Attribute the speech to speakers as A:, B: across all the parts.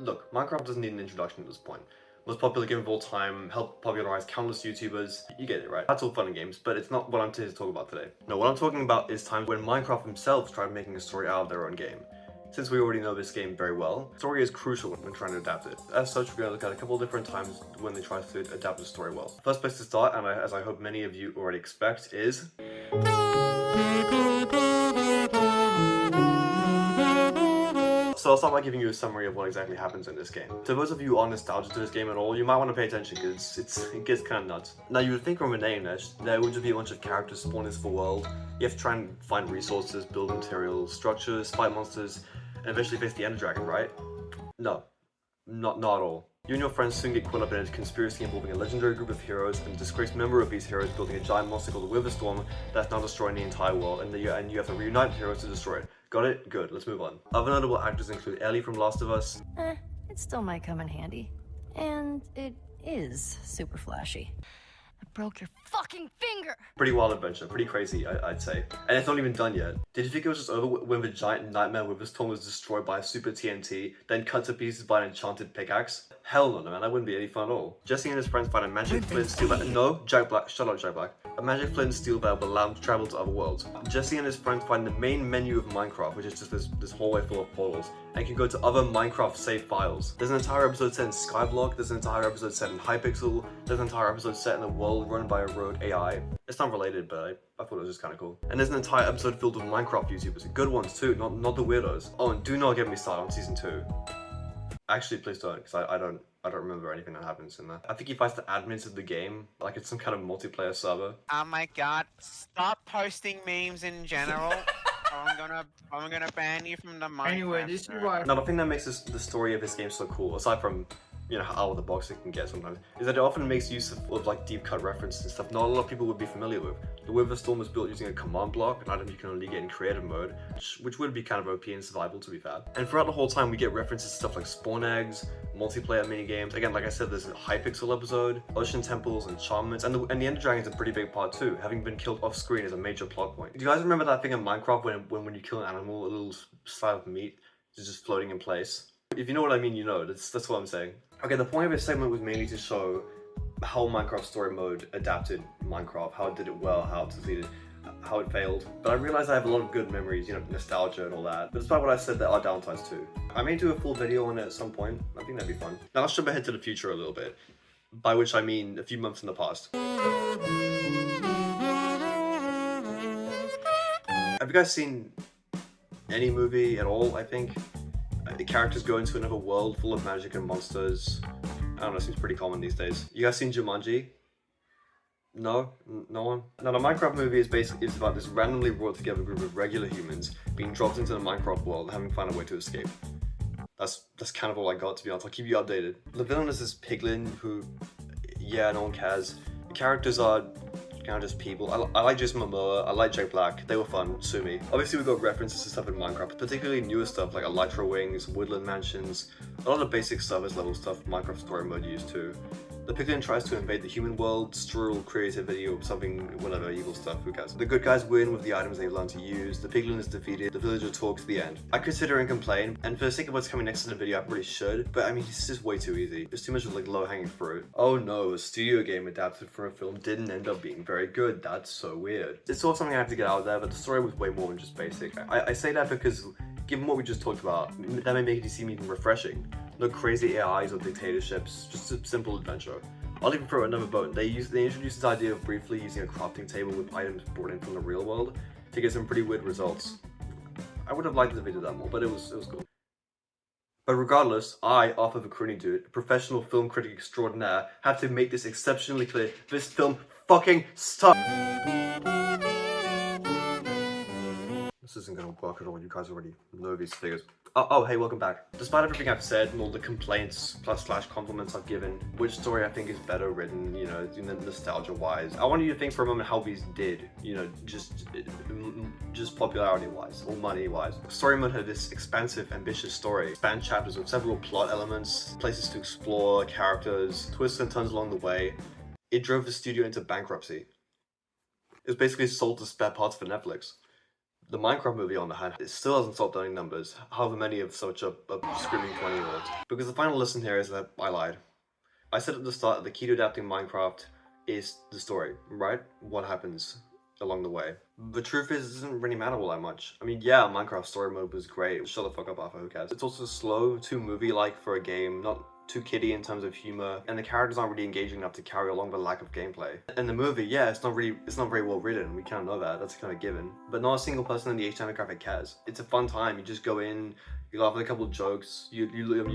A: Look, Minecraft doesn't need an introduction at this point. Most popular game of all time, helped popularize countless YouTubers. You get it, right? That's all fun and games, but it's not what I'm here to talk about today. No, what I'm talking about is times when Minecraft themselves tried making a story out of their own game. Since we already know this game very well, story is crucial when trying to adapt it. As such, we're going to look at a couple of different times when they try to adapt the story well. First place to start, and as I hope many of you already expect, is so I'll start by giving you a summary of what exactly happens in this game. To those of you who are nostalgic to this game at all, you might want to pay attention because it gets kind of nuts. Now you would think from renaming this, there would just be a bunch of characters spawned into the world. You have to try and find resources, build materials, structures, fight monsters, and eventually face the Ender Dragon, right? No, not at all. You and your friends soon get caught up in a conspiracy involving a legendary group of heroes and a disgraced member of these heroes building a giant monster called the Witherstorm that's now destroying the entire world, and you have to reunite the heroes to destroy it. Got it? Good, let's move on. Other notable actors include Ellie from Last of Us.
B: It still might come in handy. And it is super flashy. I broke your fucking finger!
A: Pretty wild adventure, pretty crazy, I'd say. And it's not even done yet. Did you think it was just over when the giant nightmare Witherstorm was destroyed by a super TNT, then cut to pieces by an enchanted pickaxe? Hell no, man, that wouldn't be any fun at all. Jesse and his friends find a magic flint steel that— No, Jack Black, shut up, Jack Black. A magic flint steel that will allow them to travel to other worlds. Jesse and his friends find the main menu of Minecraft, which is just this hallway full of portals, and can go to other Minecraft save files. There's an entire episode set in Skyblock, there's an entire episode set in Hypixel, there's an entire episode set in a world run by a rogue AI. It's not related, but I thought it was just kind of cool. And there's an entire episode filled with Minecraft YouTubers, good ones too, not the weirdos. Oh, and do not get me started on season 2. Actually, please don't, because I don't remember anything that happens in there. I think he fights the admins of the game, like it's some kind of multiplayer server.
C: Oh my god, stop posting memes in general. or I'm gonna ban you from the Minecraft.
D: Anyway, this is why.
A: Now, the thing that makes the story of this game so cool, aside from, you know, how out of the box it can get sometimes, is that it often makes use of like deep cut references and stuff not a lot of people would be familiar with. The Witherstorm was built using a command block, an item you can only get in creative mode, which would be kind of OP in survival, to be fair. And throughout the whole time, we get references to stuff like spawn eggs, multiplayer minigames. Again, like I said, there's a Hypixel episode, ocean temples, enchantments, and the Ender Dragon is a pretty big part too. Having been killed off screen is a major plot point. Do you guys remember that thing in Minecraft when you kill an animal, a little slab of meat is just floating in place? If you know what I mean, you know. That's what I'm saying. Okay, the point of this segment was mainly to show how Minecraft Story Mode adapted Minecraft, how it did it well, how it succeeded, how it failed. But I realized I have a lot of good memories, you know, nostalgia and all that. But despite what I said, there are downsides too. I may do a full video on it at some point. I think that'd be fun. Now let's jump ahead to the future a little bit, by which I mean a few months in the past. Have you guys seen any movie at all, I think? The characters go into another world full of magic and monsters. I don't know, seems pretty common these days. You guys seen Jumanji? No? No one? Now, the Minecraft movie is about this randomly brought together group of regular humans being dropped into the Minecraft world and having to find a way to escape. That's kind of all I got, to be honest. I'll keep you updated. The villain is this piglin who, yeah, no one cares. The characters are kind of just people. I like Jason Momoa, I like Jake Black, they were fun, sue me. Obviously we got references to stuff in Minecraft, particularly newer stuff like Elytra Wings, Woodland Mansions, a lot of basic service level stuff Minecraft Story Mode used too. The piglin tries to invade the human world, steal creativity or something, whatever, evil stuff, who cares. The good guys win with the items they've learned to use, the piglin is defeated, the villager talks to the end. I could sit here and complain, and for the sake of what's coming next in the video, I probably should, but I mean, it's just way too easy. There's too much of like low-hanging fruit. Oh no, a studio game adapted from a film didn't end up being very good. That's so weird. It's sort of something I have to get out there, but the story was way more than just basic. I say that because, given what we just talked about, that may make it seem even refreshing. No crazy AIs or dictatorships, just a simple adventure. I'll even throw another boat. They introduced this idea of briefly using a crafting table with items brought in from the real world to get some pretty weird results. I would have liked the video that more, but it was cool. But regardless, I, Arthur the Croonie Dude, a professional film critic extraordinaire, have to make this exceptionally clear. This film fucking sucks. This isn't gonna work at all, you guys already know these figures. Oh, hey, welcome back. Despite everything I've said and all the complaints / compliments I've given, which story I think is better written, you know, nostalgia-wise, I want you to think for a moment how these did, you know, just popularity-wise, or money-wise. Story Mode had this expansive, ambitious story, spanned chapters with several plot elements, places to explore, characters, twists and turns along the way. It drove the studio into bankruptcy. It was basically sold to spare parts for Netflix. The Minecraft movie, on the hand, it still hasn't stopped earning numbers, however many of such a screaming 20-year-old. Because the final lesson here is that I lied. I said at the start that the key to adapting Minecraft is the story, right? What happens along the way. The truth is, it doesn't really matter all that much. I mean, yeah, Minecraft story mode was great. Shut the fuck up, Alpha, who cares? It's also slow, too movie-like for a game, not too kiddie in terms of humor, and the characters aren't really engaging enough to carry along the lack of gameplay. And the movie, yeah, it's not very well written. We kind of know that. That's kind of given. But not a single person in the HTML graphic cares. It's a fun time. You just go in, you laugh at a couple of jokes, you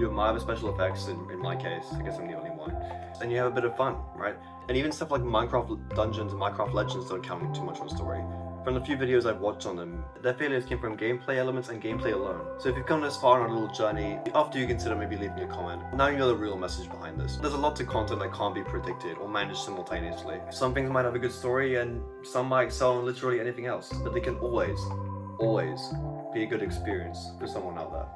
A: admire the special effects. In my case, I guess I'm the only one, and you have a bit of fun, right? And even stuff like Minecraft Dungeons and Minecraft Legends don't count too much on story. From the few videos I've watched on them, their failures came from gameplay elements and gameplay alone. So if you've come this far on a little journey, after you consider maybe leaving a comment, now you know the real message behind this. There's a lot to content that can't be predicted or managed simultaneously. Some things might have a good story and some might excel on literally anything else, but they can always be a good experience for someone out there.